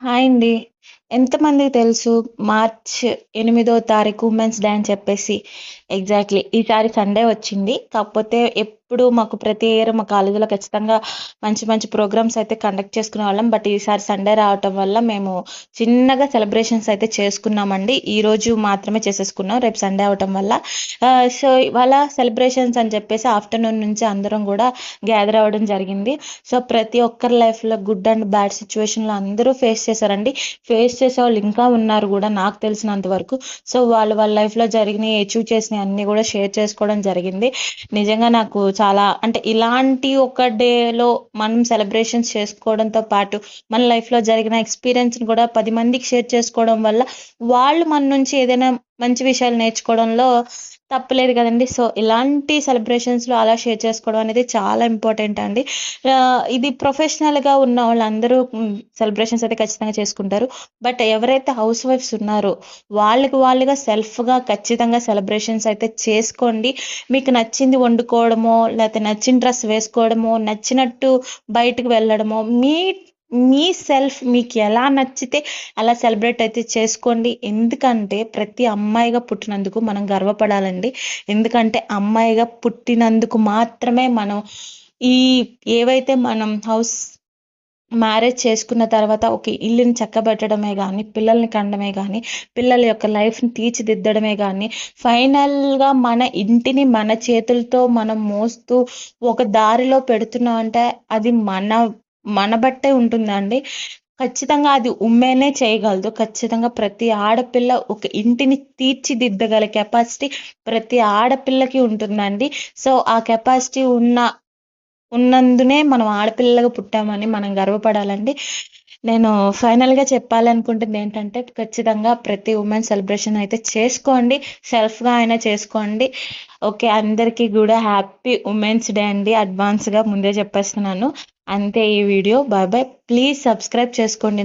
Hi అండి. ఎంతమందికి తెలుసు మార్చ్ 8వ తారీఖు ఉమెన్స్ డే అని చెప్పేసి. ఎగ్జాక్ట్‌లీ. ఈసారి సండే వచ్చింది. కాకపోతే ఎప్పుడు మాకు ప్రతి ఇయర్ మా కాలేజీలో ఖచ్చితంగా మంచి మంచి ప్రోగ్రామ్స్ అయితే కండక్ట్ చేసుకునేవాళ్ళం. బట్ ఈసారి సండే రావటం వల్ల మేము చిన్నగా సెలబ్రేషన్స్ అయితే చేసుకున్నామండి. ఈరోజు మాత్రమే చేసేసుకున్నాం. రేపు సండే అవ్వటం వల్ల. సో, ఇవాళ సెలబ్రేషన్స్ అని చెప్పేసి ఆఫ్టర్‌నూన్ నుంచి అందరం కూడా గ్యాదర్ అవ్వడం జరిగింది. సో, ప్రతి ఒక్కరి లైఫ్‌లో గుడ్ అండ్ బ్యాడ్ సిచ్యువేషన్‌లో అందరూ ఫేస్ చేశారండి. ఫేస్ చేసేవాళ్ళు ఇంకా ఉన్నారు కూడా నాకు తెలిసినంత వరకు. సో, వాళ్ళ వాళ్ళ లైఫ్‌లో జరిగినయి, అచీవ్ చేసినయి అన్నీ కూడా షేర్ చేసుకోవడం జరిగింది. నిజంగా నాకు చాలా అంటే ఇలాంటి ఒక డేలో మనం సెలబ్రేషన్స్ చేసుకోవడంతో పాటు మన లైఫ్‌లో జరిగిన ఎక్స్‌పీరియన్స్‌ని కూడా 10 మందికి షేర్ చేసుకోవడం వల్ల వాళ్ళు మన నుంచి ఏదైనా మంచి విషయాలు నేర్చుకోవడంలో తప్పులేదు కదండీ. సో, ఇలాంటి సెలబ్రేషన్స్‌లో అలా షేర్ చేసుకోవడం అనేది చాలా ఇంపార్టెంట్ అండి. ఇది ప్రొఫెషనల్‌గా ఉన్న వాళ్ళందరూ సెలబ్రేషన్స్ అయితే ఖచ్చితంగా చేసుకుంటారు. బట్ ఎవరైతే హౌస్ వైఫ్స్ ఉన్నారో వాళ్ళకి వాళ్ళుగా సెల్ఫ్‌గా ఖచ్చితంగా సెలబ్రేషన్స్ అయితే చేసుకోండి. మీకు నచ్చింది వండుకోవడమో, లేకపోతే నచ్చిన డ్రెస్ వేసుకోవడమో, నచ్చినట్టు బయటకు వెళ్ళడమో, మీ సెల్ఫ్ మీకు ఎలా నచ్చితే అలా సెలబ్రేట్ అయితే చేసుకోండి. ఎందుకంటే ప్రతి అమ్మాయిగా పుట్టినందుకు మనం గర్వపడాలండి. ఎందుకంటే అమ్మాయిగా పుట్టినందుకు మాత్రమే మనం ఈ ఏవైతే మనం మ్యారేజ్ చేసుకున్న తర్వాత ఒక ఇల్లుని చక్కబెట్టడమే గానీ, పిల్లల్ని కనడమే గానీ, పిల్లల యొక్క లైఫ్‌ని తీర్చిదిద్దడమే గానీ, ఫైనల్‌గా మన ఇంటిని మన చేతులతో మనం మోస్తూ ఒక దారిలో పెడుతున్నామంటే అది మన బట్టే ఉంటుందండి. ఖచ్చితంగా అది ఉమెనే చేయగలదు. ఖచ్చితంగా ప్రతి ఆడపిల్ల ఒక ఇంటిని తీర్చిదిద్దగల కెపాసిటీ ప్రతి ఆడపిల్లకి ఉంటుందండి. సో, ఆ కెపాసిటీ ఉన్నందునే మనం ఆడపిల్లలుగా పుట్టామని మనం గర్వపడాలండి. నేను ఫైనల్‌గా చెప్పాలనుకుంటుంది ఏంటంటే, ఖచ్చితంగా ప్రతి ఉమెన్ సెలబ్రేషన్ అయితే చేసుకోండి. సెల్ఫ్‌గా అయినా చేసుకోండి. ఓకే. అందరికీ గూడా హ్యాపీ ఉమెన్స్ డే అండి. అడ్వాన్స్‌గా ముందే చెప్పేస్తున్నాను. అంతే ఈ video. Bye bye. Please subscribe చేసుకోండి.